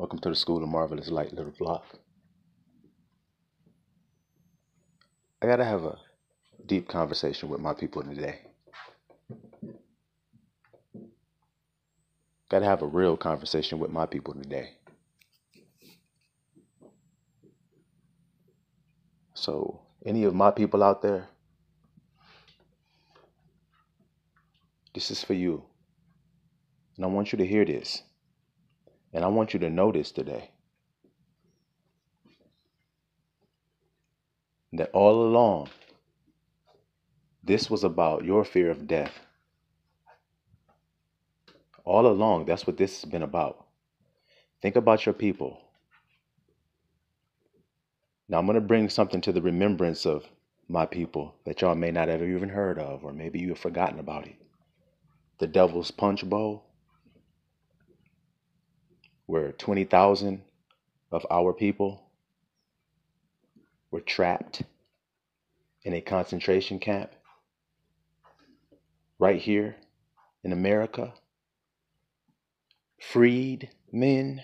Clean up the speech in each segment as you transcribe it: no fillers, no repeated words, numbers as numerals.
Welcome to the School of Marvelous Light, little flock. I gotta have a deep conversation with my people today. Gotta have a real conversation with my people today. So, any of my people out there, this is for you. And I want you to hear this. And I want you to know this today. That all along, this was about your fear of death. All along, that's what this has been about. Think about your people. Now, I'm going to bring something to the remembrance of my people that y'all may not have even heard of, or maybe you have forgotten about it. The Devil's Punch Bowl, where 20,000 of our people were trapped in a concentration camp right here in America. Freed men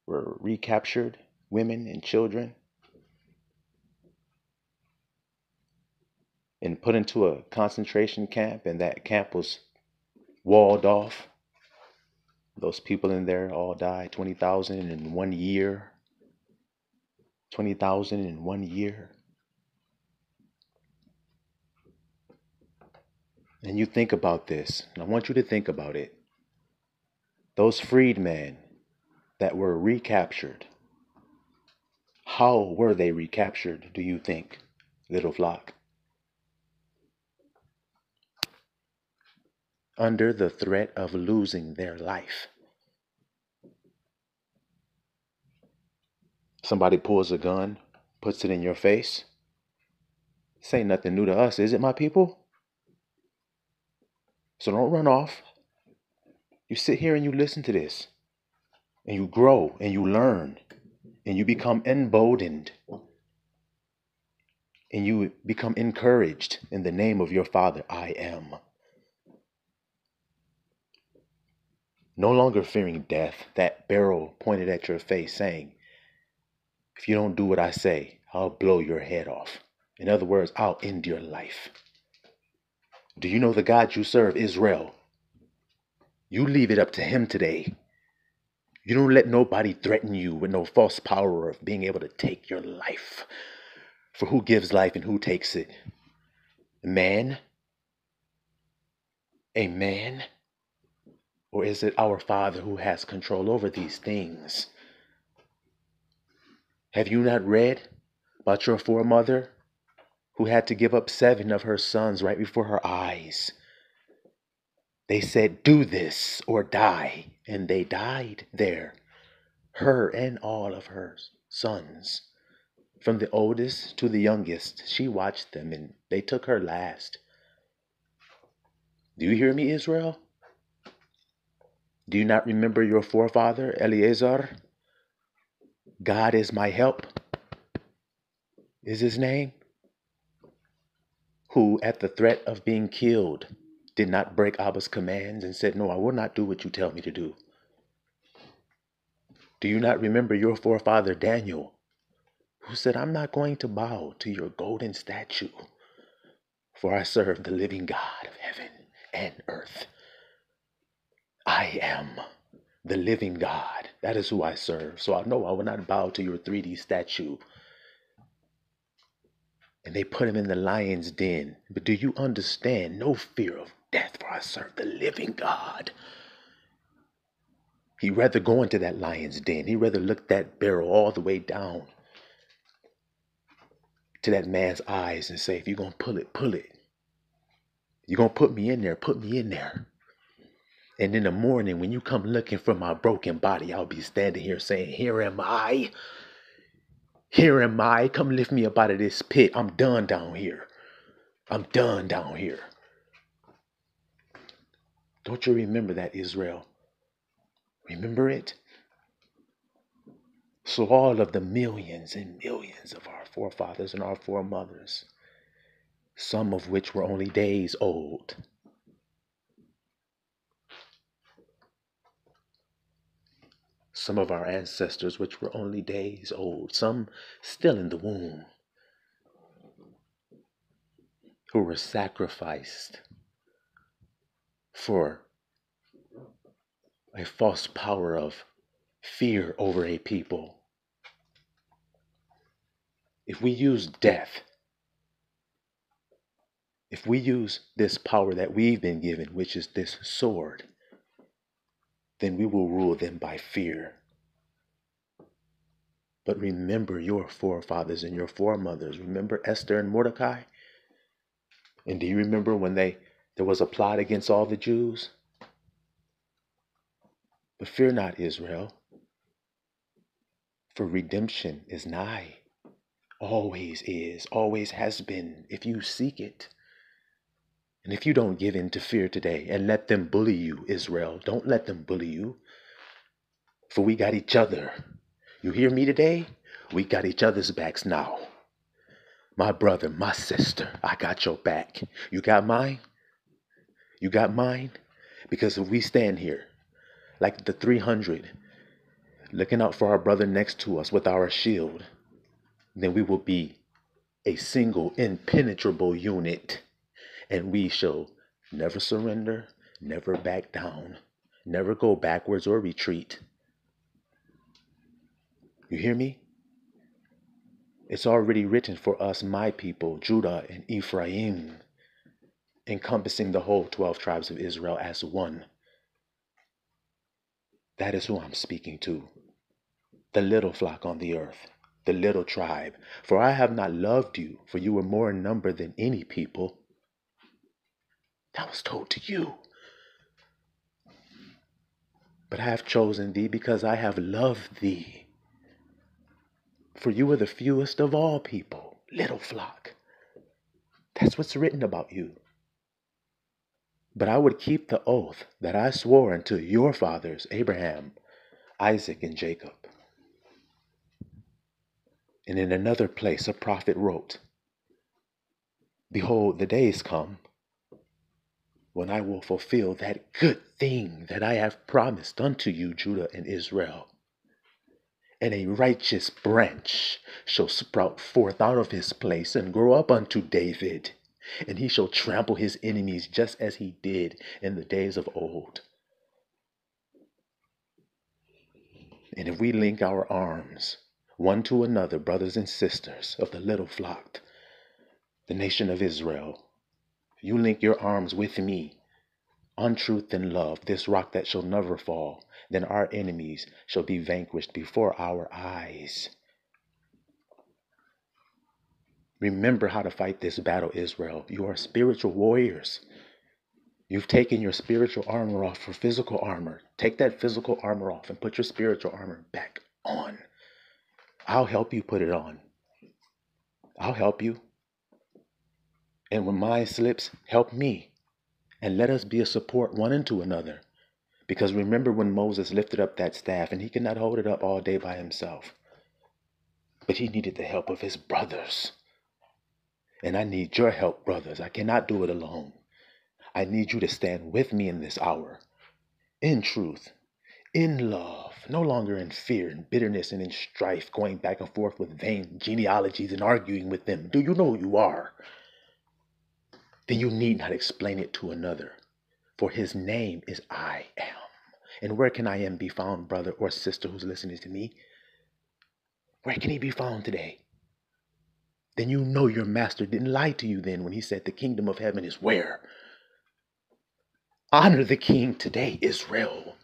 were recaptured, women and children, and put into a concentration camp, and that camp was walled off. Those people in there all died. 20,000 in 1 year. 20,000 in 1 year. And you think about this, and I want you to think about it. Those freedmen that were recaptured, how were they recaptured, do you think, little flock? Under the threat of losing their life. Somebody pulls a gun, puts it in your face. This ain't nothing new to us, is it, my people? So don't run off. You sit here and you listen to this, and you grow and you learn, and you become emboldened, and you become encouraged in the name of your Father, I am. No longer fearing death, that barrel pointed at your face saying, if you don't do what I say, I'll blow your head off. In other words, I'll end your life. Do you know the God you serve, Israel? You leave it up to him today. You don't let nobody threaten you with no false power of being able to take your life. For who gives life and who takes it? Man? A man? Or is it our Father who has control over these things? Have you not read about your foremother who had to give up 7 of her sons right before her eyes? They said, do this or die. And they died there. Her and all of her sons. From the oldest to the youngest, she watched them and they took her last. Do you hear me, Israel? Do you not remember your forefather, Eleazar? God is my help, is his name? Who, at the threat of being killed, did not break Abba's commands and said, no, I will not do what you tell me to do. Do you not remember your forefather, Daniel, who said, I'm not going to bow to your golden statue, for I serve the living God of heaven and earth. I am the living God. That is who I serve. So I know I will not bow to your 3D statue. And they put him in the lion's den. But do you understand? No fear of death, for I serve the living God. He'd rather go into that lion's den. He'd rather look that barrel all the way down to that man's eyes and say, if you're going to pull it, pull it. You're going to put me in there, put me in there. And in the morning, when you come looking for my broken body, I'll be standing here saying, here am I. Here am I. Come lift me up out of this pit. I'm done down here. I'm done down here. Don't you remember that, Israel? Remember it? So all of the millions and millions of our forefathers and our foremothers, some of which were only days old, some of our ancestors, which were only days old, some still in the womb, who were sacrificed for a false power of fear over a people. If we use death, if we use this power that we've been given, which is this sword, then we will rule them by fear. But remember your forefathers and your foremothers. Remember Esther and Mordecai? And do you remember when there was a plot against all the Jews? But fear not, Israel, for redemption is nigh. Always is, always has been, if you seek it. And if you don't give in to fear today and let them bully you, Israel, don't let them bully you. For we got each other. You hear me today? We got each other's backs now. My brother, my sister, I got your back. You got mine? You got mine? Because if we stand here like the 300, looking out for our brother next to us with our shield, then we will be a single impenetrable unit, and we shall never surrender, never back down, never go backwards or retreat. You hear me? It's already written for us, my people, Judah and Ephraim, encompassing the whole 12 tribes of Israel as one. That is who I'm speaking to. The little flock on the earth, the little tribe. For I have not loved you, for you were more in number than any people. That was told to you. But I have chosen thee because I have loved thee. For you are the fewest of all people, little flock. That's what's written about you. But I would keep the oath that I swore unto your fathers, Abraham, Isaac, and Jacob. And in another place a prophet wrote, behold, the days come when I will fulfill that good thing that I have promised unto you, Judah and Israel. And a righteous branch shall sprout forth out of his place and grow up unto David, and he shall trample his enemies just as he did in the days of old. And if we link our arms one to another, brothers and sisters of the little flock, the nation of Israel, you link your arms with me on truth and love, this rock that shall never fall, then our enemies shall be vanquished before our eyes. Remember how to fight this battle, Israel. You are spiritual warriors. You've taken your spiritual armor off for physical armor. Take that physical armor off and put your spiritual armor back on. I'll help you put it on. I'll help you. And when mine slips, help me. And let us be a support one unto another. Because remember when Moses lifted up that staff and he could not hold it up all day by himself. But he needed the help of his brothers. And I need your help, brothers. I cannot do it alone. I need you to stand with me in this hour. In truth, in love, no longer in fear and bitterness and in strife, going back and forth with vain genealogies and arguing with them. Do you know who you are? Then you need not explain it to another. For his name is I am. And where can I am be found, brother or sister who's listening to me? Where can he be found today? Then you know your master didn't lie to you then when he said the kingdom of heaven is where? Honor the king today, Israel.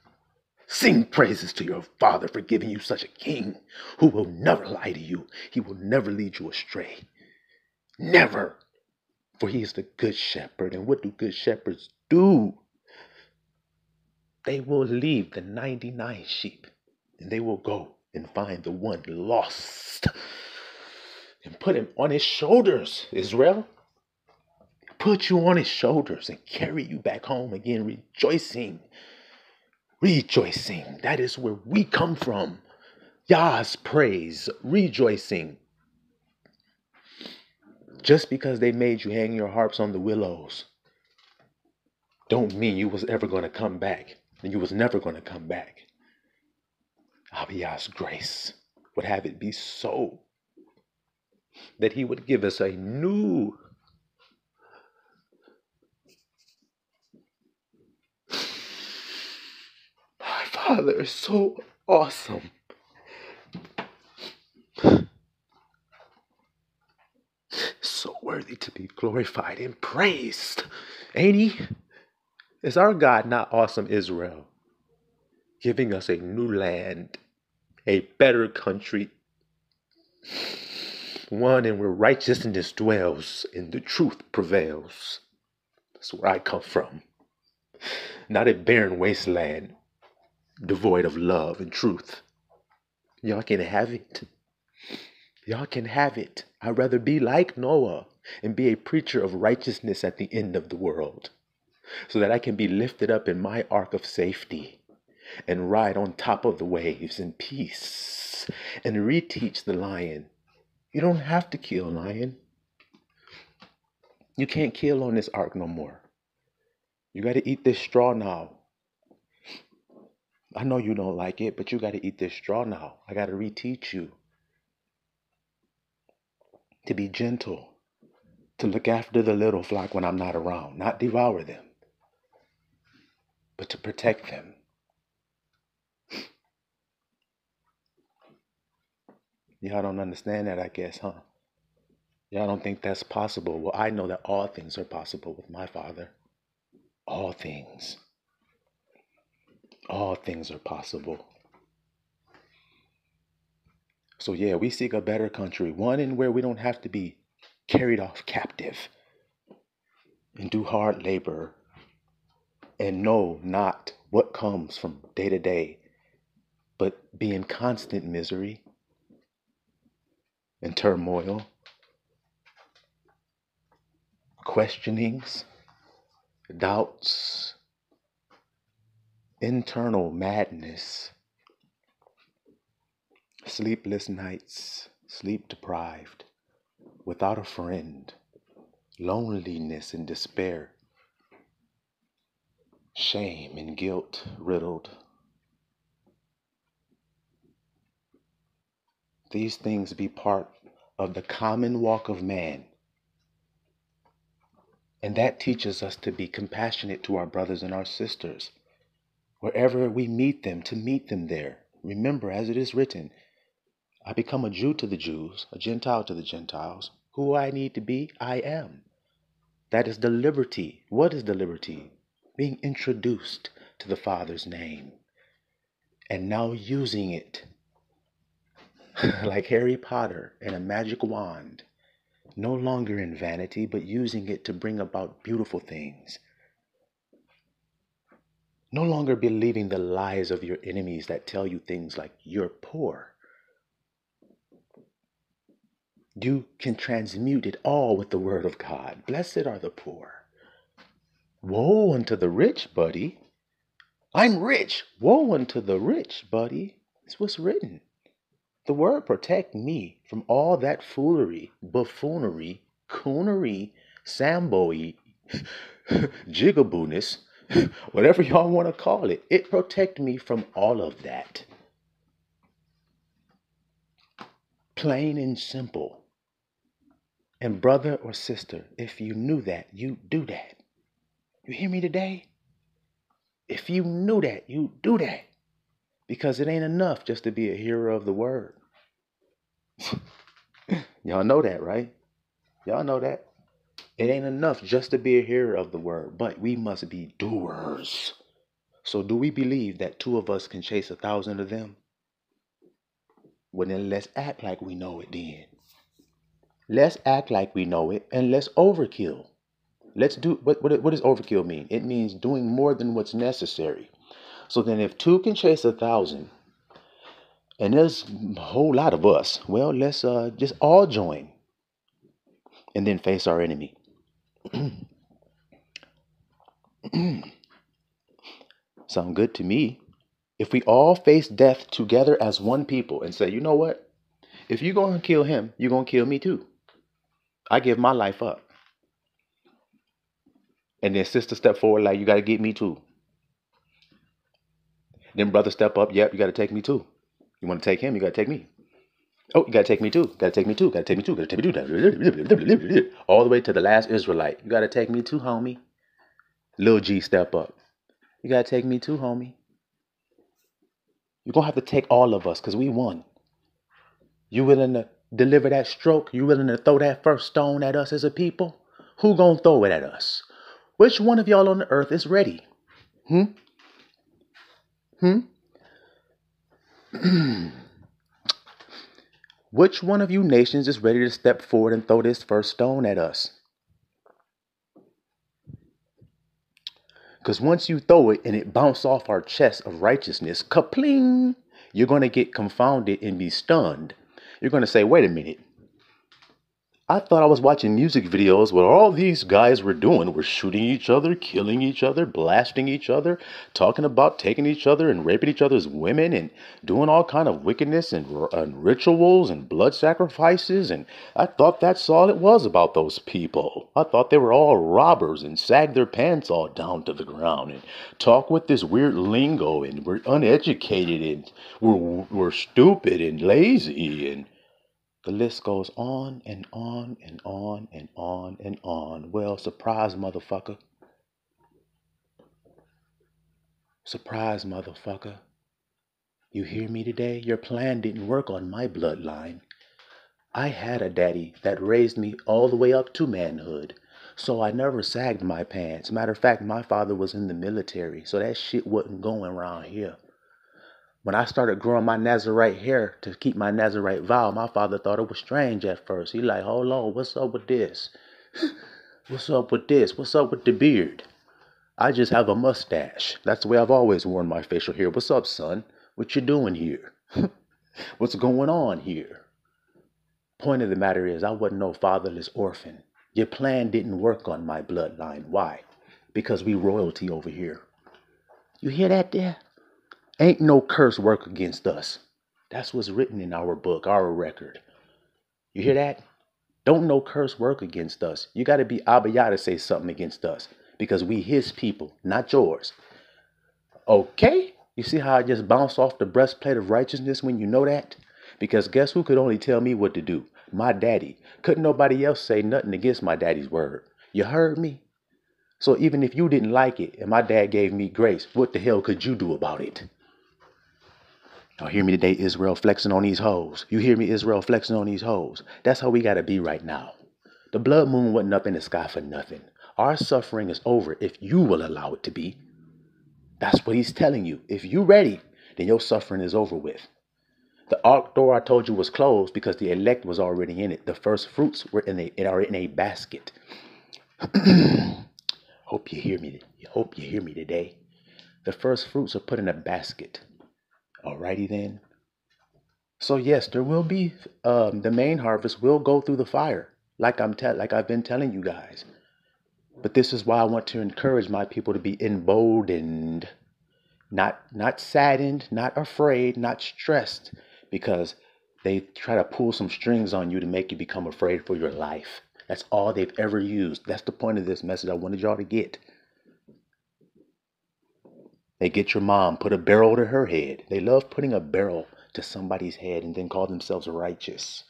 Sing praises to your father for giving you such a king who will never lie to you. He will never lead you astray. Never. For he is the good shepherd. And what do good shepherds do? They will leave the 99 sheep and they will go and find the one lost and put him on his shoulders, Israel. Put you on his shoulders and carry you back home again, rejoicing. Rejoicing. That is where we come from. Yah's praise, rejoicing. Just because they made you hang your harps on the willows don't mean you was ever going to come back. And you was never going to come back. Abiyah's grace would have it be so that he would give us a new my Father is so awesome. So worthy to be glorified and praised. Ain't he? Is our God not awesome, Israel? Giving us a new land, a better country, one in where righteousness dwells and the truth prevails. That's where I come from. Not a barren wasteland devoid of love and truth. Y'all can have it. Y'all can have it. I'd rather be like Noah and be a preacher of righteousness at the end of the world, so that I can be lifted up in my ark of safety and ride on top of the waves in peace and reteach the lion. You don't have to kill, lion. You can't kill on this ark no more. You got to eat this straw now. I know you don't like it, but you got to eat this straw now. I got to reteach you to be gentle, to look after the little flock when I'm not around, not devour them, but to protect them. Y'all don't understand that, I guess, huh? Y'all don't think that's possible. Well, I know that all things are possible with my Father. All things. All things are possible. So yeah, we seek a better country, one in where we don't have to be carried off captive and do hard labor and know not what comes from day to day, but be in constant misery and turmoil, questionings, doubts, internal madness, sleepless nights, sleep deprived, without a friend, loneliness and despair, shame and guilt riddled. These things be part of the common walk of man. And that teaches us to be compassionate to our brothers and our sisters. Wherever we meet them, to meet them there. Remember, as it is written, I become a Jew to the Jews, a Gentile to the Gentiles. Who I need to be, I am. That is the liberty. What is the liberty? Being introduced to the Father's name and now using it like Harry Potter and a magic wand, no longer in vanity, but using it to bring about beautiful things. No longer believing the lies of your enemies that tell you things like you're poor. You can transmute it all with the word of God. Blessed are the poor. Woe unto the rich, buddy. I'm rich. Woe unto the rich, buddy. It's what's written. The word protect me from all that foolery, buffoonery, coonery, samboy, jigabooness, whatever y'all want to call it. It protect me from all of that. Plain and simple. And brother or sister, if you knew that, you do that. You hear me today? If you knew that, you do that. Because it ain't enough just to be a hearer of the word. Y'all know that, right? Y'all know that. It ain't enough just to be a hearer of the word, but we must be doers. So do we believe that two of us can chase 1,000 of them? Well, then let's act like we know it then. Let's act like we know it and let's overkill. Let's do, what does overkill mean? It means doing more than what's necessary. So then if two can chase 1,000, and there's a whole lot of us, well, let's just all join and then face our enemy. Sound good to me. If we all face death together as one people and say, you know what? If you're going to kill him, you're going to kill me too. I give my life up. And then sister step forward like, you got to get me too. Then brother step up, yep, you got to take me too. You want to take him, you got to take me. Oh, you got to take me too. Got to take me too. Got to take me too. Got to take me too. All the way to the last Israelite. You got to take me too, homie. Lil G, step up. You got to take me too, homie. You're going to have to take all of us because we won. You willing to deliver that stroke? You willing to throw that first stone at us as a people? Who going to throw it at us? Which one of y'all on the earth is ready? Hmm? Which one of you nations is ready to step forward and throw this first stone at us? Because once you throw it and it bounces off our chest of righteousness, kapling, you're going to get confounded and be stunned. You're going to say, wait a minute. I thought I was watching music videos where all these guys were doing were shooting each other, killing each other, blasting each other, talking about taking each other and raping each other's women and doing all kind of wickedness and rituals and blood sacrifices. And I thought that's all it was about those people. I thought they were all robbers and sagged their pants all down to the ground and talk with this weird lingo and were uneducated and were stupid and lazy and the list goes on and on and on and on and on. Well, surprise, motherfucker. Surprise, motherfucker. You hear me today? Your plan didn't work on my bloodline. I had a daddy that raised me all the way up to manhood. So I never sagged my pants. Matter of fact, my father was in the military, so that shit wasn't going around here. When I started growing my Nazarite hair to keep my Nazarite vow, my father thought it was strange at first. He like, hold on, what's up with this? What's up with this? What's up with the beard? I just have a mustache. That's the way I've always worn my facial hair. What's up, son? What you doing here? What's going on here? Point of the matter is, I wasn't no fatherless orphan. Your plan didn't work on my bloodline. Why? Because we royalty over here. You hear that there? Ain't no curse work against us. That's what's written in our book, our record. You hear that? Don't no curse work against us. You got to be Abba Yah to say something against us because we his people, not yours. Okay? You see how I just bounced off the breastplate of righteousness when you know that? Because guess who could only tell me what to do? My daddy. Couldn't nobody else say nothing against my daddy's word. You heard me? So even if you didn't like it and my dad gave me grace, what the hell could you do about it? Y'all hear me today, Israel, flexing on these hoes. You hear me, Israel, flexing on these hoes. That's how we got to be right now. The blood moon wasn't up in the sky for nothing. Our suffering is over if you will allow it to be. That's what he's telling you. If you're ready, then your suffering is over with. The ark door I told you was closed because the elect was already in it. The first fruits are in a basket. Hope you hear me. Hope you hear me today. The first fruits are put in a basket. Alrighty then. So yes, there will be the main harvest will go through the fire, like I've been telling you guys. But this is why I want to encourage my people to be emboldened, not saddened, not afraid, not stressed, because they try to pull some strings on you to make you become afraid for your life. That's all they've ever used. That's the point of this message I wanted y'all to get. They get your mom, put a barrel to her head. They love putting a barrel to somebody's head and then call themselves righteous.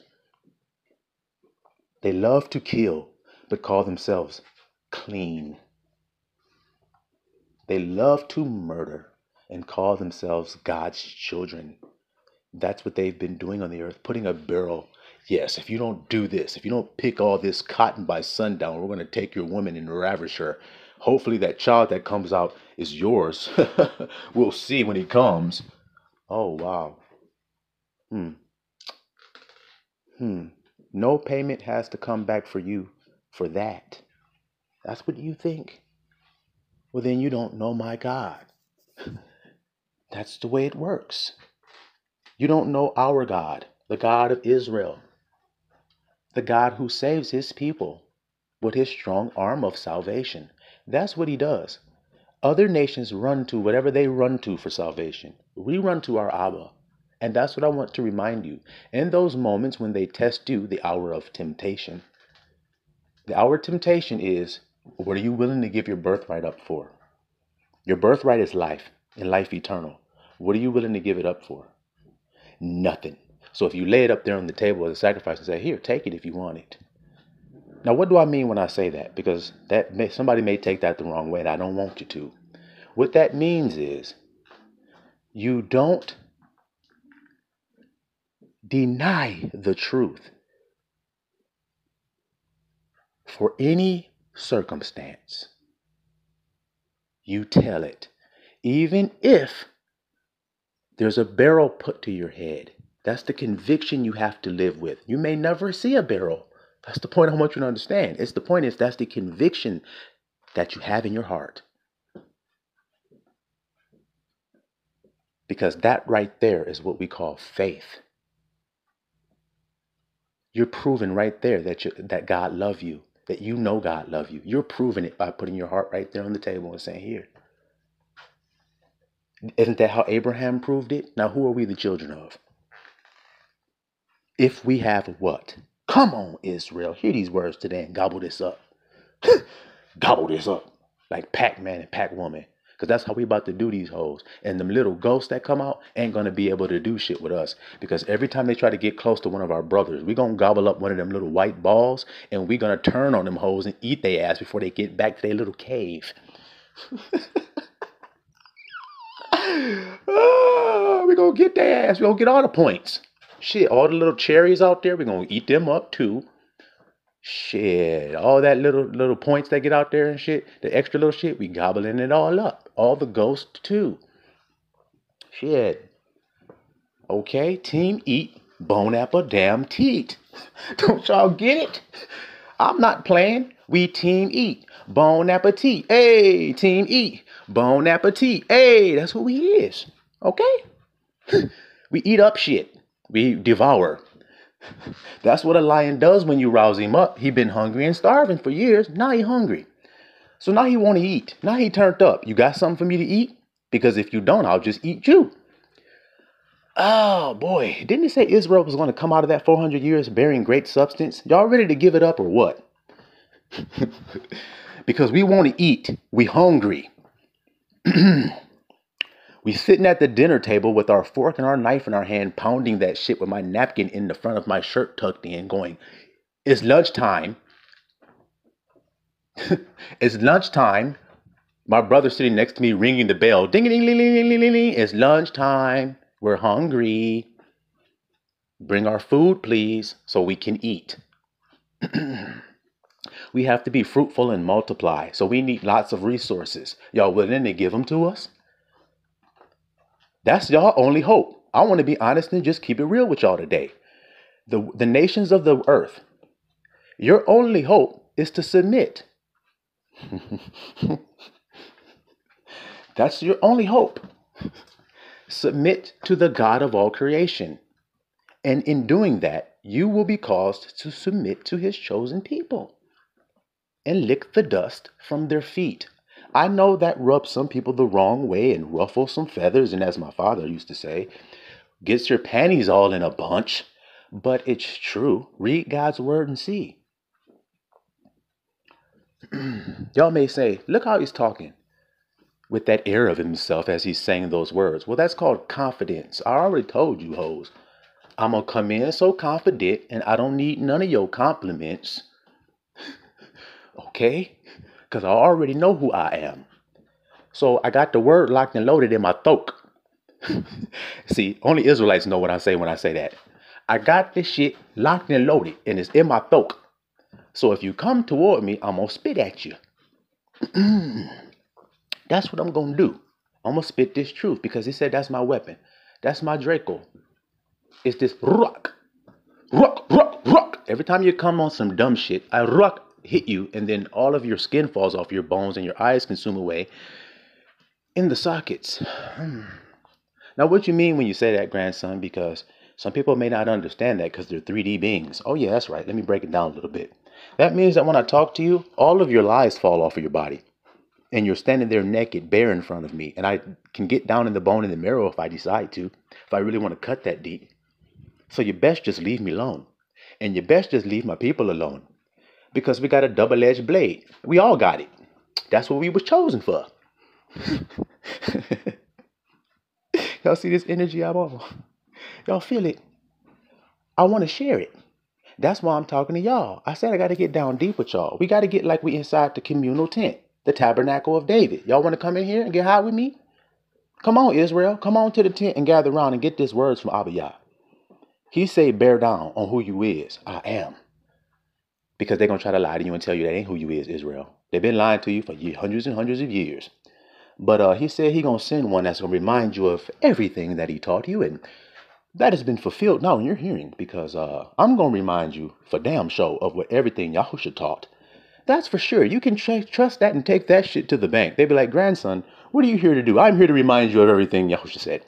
They love to kill, but call themselves clean. They love to murder and call themselves God's children. That's what they've been doing on the earth, putting a barrel. Yes, if you don't do this, if you don't pick all this cotton by sundown, we're going to take your woman and ravish her. Hopefully that child that comes out is yours. We'll see when he comes. Oh, wow. No payment has to come back for you for that. That's what you think? Well, then you don't know my God. That's the way it works. You don't know our God, the God of Israel, the God who saves his people with his strong arm of salvation. That's what he does. Other nations run to whatever they run to for salvation. We run to our Abba. And that's what I want to remind you. In those moments when they test you, the hour of temptation, the hour of temptation is, what are you willing to give your birthright up for? Your birthright is life and life eternal. What are you willing to give it up for? Nothing. So if you lay it up there on the table as a sacrifice and say, here, take it if you want it. Now, what do I mean when I say that? Because somebody may take that the wrong way, and I don't want you to. What that means is you don't deny the truth for any circumstance. You tell it, even if there's a barrel put to your head. That's the conviction you have to live with. You may never see a barrel. That's the point I want you to understand. The point is that's the conviction that you have in your heart. Because that right there is what we call faith. You're proving right there that God loves you, that you know God loves you. You're proving it by putting your heart right there on the table and saying, here. Isn't that how Abraham proved it? Now, who are we the children of? If we have what? Come on, Israel. Hear these words today and gobble this up. Gobble this up. Like Pac-Man and Pac-Woman. Because that's how we about to do these hoes. And them little ghosts that come out ain't going to be able to do shit with us. Because every time they try to get close to one of our brothers, we going to gobble up one of them little white balls. And we going to turn on them hoes and eat their ass before they get back to their little cave. We're going to get their ass. We're going to get all the points. Shit, all the little cherries out there, we're going to eat them up too. Shit, all that little points that get out there and shit, the extra little shit, we gobbling it all up. All the ghosts too. Shit. Okay, team eat, bone apple damn teat. Don't y'all get it? I'm not playing. We team eat, bone appetit. Hey, team eat, bone appetit. Hey, that's who we is. Okay? We eat up shit. We devour. That's what a lion does when you rouse him up. He been hungry and starving for years. Now he hungry. So now he want to eat. Now he turned up. You got something for me to eat? Because if you don't, I'll just eat you. Oh boy. Didn't it say Israel was going to come out of that 400 years bearing great substance? Y'all ready to give it up or what? Because we want to eat. We hungry. We sitting at the dinner table with our fork and our knife in our hand, pounding that shit with my napkin in the front of my shirt tucked in, going, it's lunchtime. It's lunchtime. My brother sitting next to me ringing the bell. Ding, ding, ding, ding, ding, ding, ding. It's lunchtime. We're hungry. Bring our food, please, so we can eat. We have to be fruitful and multiply. So we need lots of resources. Y'all willing to give them to us? That's y'all only hope. I want to be honest and just keep it real with y'all today. The nations of the earth, your only hope is to submit. That's your only hope. Submit to the God of all creation. And in doing that, you will be caused to submit to his chosen people and lick the dust from their feet. I know that rubs some people the wrong way and ruffles some feathers, and as my father used to say, gets your panties all in a bunch, but it's true. Read God's word and see. Y'all may say, look how he's talking with that air of himself as he's saying those words. Well, that's called confidence. I already told you, hoes. I'm going to come in so confident and I don't need none of your compliments. Okay? Because I already know who I am. So I got the word locked and loaded in my throat. See, only Israelites know what I say when I say that. I got this shit locked and loaded and it's in my throat. So if you come toward me, I'm going to spit at you. That's what I'm going to do. I'm going to spit this truth because he said that's my weapon. That's my Draco. It's this rock. Rock, rock, rock. Every time you come on some dumb shit, I rock hit you and then all of your skin falls off your bones and your eyes consume away in the sockets. Now, what you mean when you say that, grandson? Because some people may not understand that because they're 3D beings. Oh, yeah, that's right. Let me break it down a little bit. That means that when I talk to you, all of your lies fall off of your body. And you're standing there naked, bare in front of me. And I can get down in the bone in the marrow if I decide to, if I really want to cut that deep. So you best just leave me alone. And you best just leave my people alone. Because we got a double-edged blade. We all got it. That's what we was chosen for. Y'all see this energy I'm on? Y'all feel it? I want to share it. That's why I'm talking to y'all. I said I got to get down deep with y'all. We got to get like we inside the communal tent, the Tabernacle of David. Y'all want to come in here and get high with me? Come on, Israel. Come on to the tent and gather around and get this words from Abiyah. He say, bear down on who you is. I am. Because they're going to try to lie to you and tell you that ain't who you is, Israel. They've been lying to you for hundreds and hundreds of years. But he said he going to send one that's going to remind you of everything that he taught you. And that has been fulfilled now in your hearing. Because I'm going to remind you for damn sure of what everything Yahusha taught. That's for sure. You can trust that and take that shit to the bank. They be like, grandson, what are you here to do? I'm here to remind you of everything Yahusha said.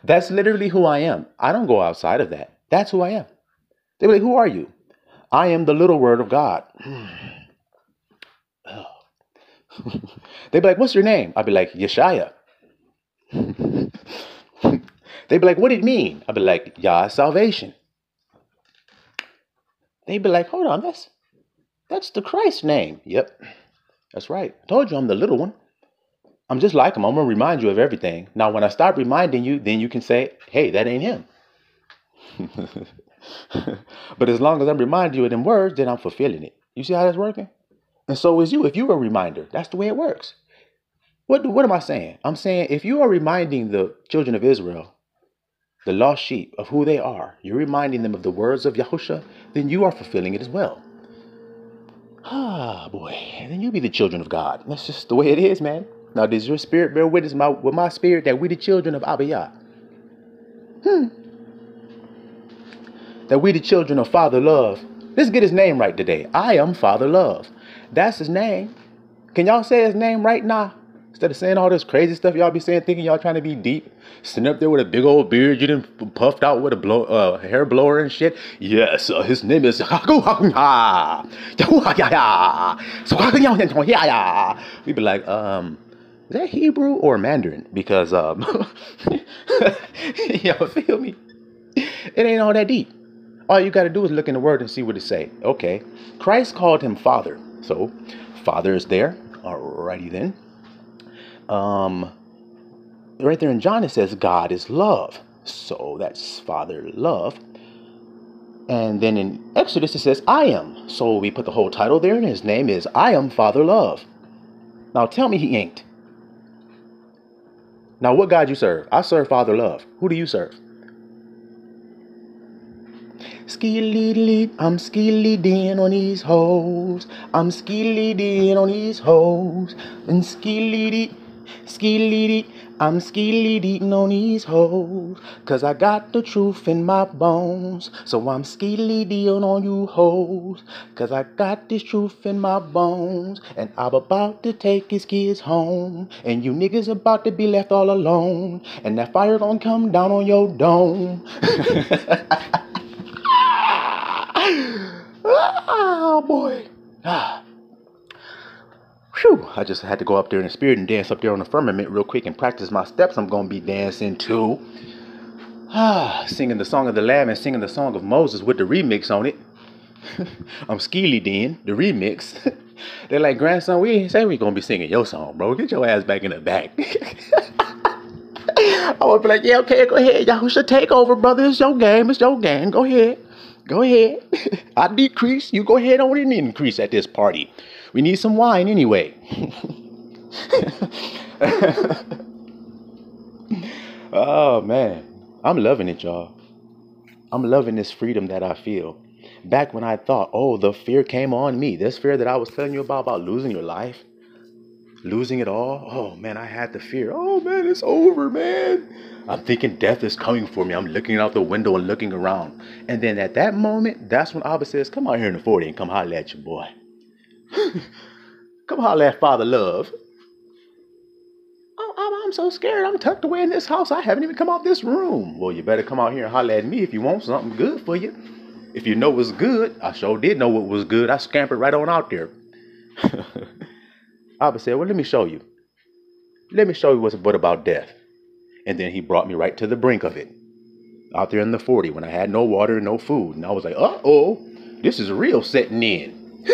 That's literally who I am. I don't go outside of that. That's who I am. They be like, who are you? I am the little word of God. They be like, what's your name? I'd be like, Yeshaya. They'd be like, what did it mean? I'd be like, Yah is salvation. They'd be like, hold on, that's the Christ name. Yep, that's right. I told you I'm the little one. I'm just like him. I'm going to remind you of everything. Now, when I start reminding you, then you can say, hey, that ain't him. But as long as I'm reminding you of them words, then I'm fulfilling it. You see how that's working? And so is you. If you're a reminder, that's the way it works. What am I saying? I'm saying if you are reminding the children of Israel, the lost sheep, of who they are, you're reminding them of the words of Yahusha, then you are fulfilling it as well. Ah, boy. And then you be the children of God. That's just the way it is, man. Now, does your spirit bear witness with my spirit that we the children of Abiyah? That we the children of Father Love. Let's get his name right today. I am Father Love. That's his name. Can y'all say his name right now? Instead of saying all this crazy stuff y'all be saying, thinking y'all trying to be deep, sitting up there with a big old beard, you done puffed out with a hair blower and shit. Yes, his name is. We be like, is that Hebrew or Mandarin? Because y'all feel me? It ain't all that deep. All you got to do is look in the word and see what it say. Okay, Christ called him Father, so Father is there. Alrighty then. Right there in John it says God is love, so that's Father love. And then in Exodus it says I am, so we put the whole title there, and his name is I am Father Love. Now tell me he ain't. Now what God you serve? I serve Father Love. Who do you serve? Skilly, I'm skilly-din on these hoes. I'm skilly-din on these hoes. And skilly, I'm skilly-din on these hoes. Cause I got the truth in my bones. So I'm skilly-din on you hoes. Cause I got this truth in my bones. And I'm about to take his kids home. And you niggas about to be left all alone. And that fire gonna come down on your dome. Oh, boy. Whew. I just had to go up there in the spirit and dance up there on the firmament real quick and practice my steps. I'm going to be dancing too. Singing the song of the Lamb and singing the song of Moses with the remix on it. I'm Skeely Den, the remix. They're like, grandson, we ain't say we going to be singing your song, bro. Get your ass back in the back. I would be like, yeah, okay, go ahead. Y'all should take over, brother. It's your game. It's your game. Go ahead. Go ahead. I decrease. You go ahead on and increase at this party. We need some wine anyway. Oh, man. I'm loving it, y'all. I'm loving this freedom that I feel. Back when I thought, oh, the fear came on me. This fear that I was telling you about losing your life. Losing it all. Oh, man, I had the fear. Oh, man, it's over, man. I'm thinking death is coming for me. I'm looking out the window and looking around. And then at that moment, that's when Abba says, come out here in the 40 and come holler at your boy. Come holler at Father Love. Oh, I'm so scared. I'm tucked away in this house. I haven't even come out this room. Well, you better come out here and holler at me if you want something good for you. If you know what's good. I sure did know what was good. I scampered right on out there. Abba said, well, let me show you. Let me show you what about death. And then he brought me right to the brink of it. Out there in the 40 when I had no water and no food. And I was like, uh-oh, this is real setting in.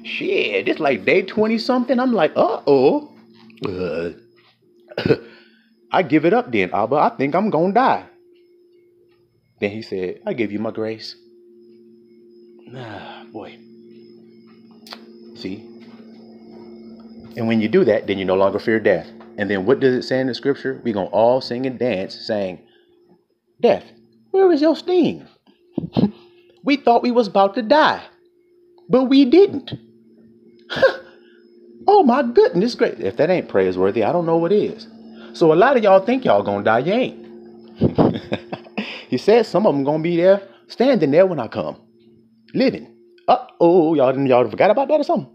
Shit, it's like day 20 something. I'm like, uh-oh. I I give it up then, Abba. I think I'm going to die. Then he said, I give you my grace. Ah, boy. See? And when you do that, then you no longer fear death. And then what does it say in the scripture? We're going to all sing and dance saying, death, where is your sting? We thought we was about to die, but we didn't. Oh my goodness, great. If that ain't praiseworthy, I don't know what is. So a lot of y'all think y'all gonna die, you ain't. He said some of them gonna be there, standing there when I come, living. Uh-oh, y'all forgot about that or something?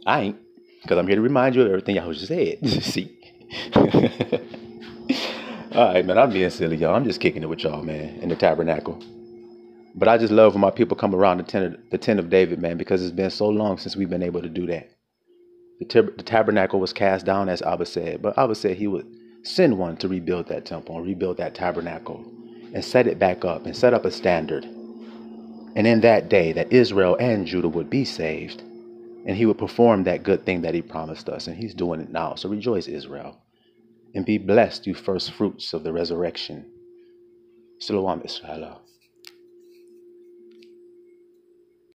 I ain't, because I'm here to remind you of everything y'all just said. See? All right, man, I'm being silly, y'all. I'm just kicking it with y'all, man, in the tabernacle. But I just love when my people come around the tent of David, man, because it's been so long since we've been able to do that. The tabernacle was cast down, as Abba said, but Abba said he would send one to rebuild that temple and rebuild that tabernacle and set it back up and set up a standard. And in that day that Israel and Judah would be saved, and he would perform that good thing that he promised us, and he's doing it now. So rejoice, Israel, and be blessed, you first fruits of the resurrection. Shalom, Israel.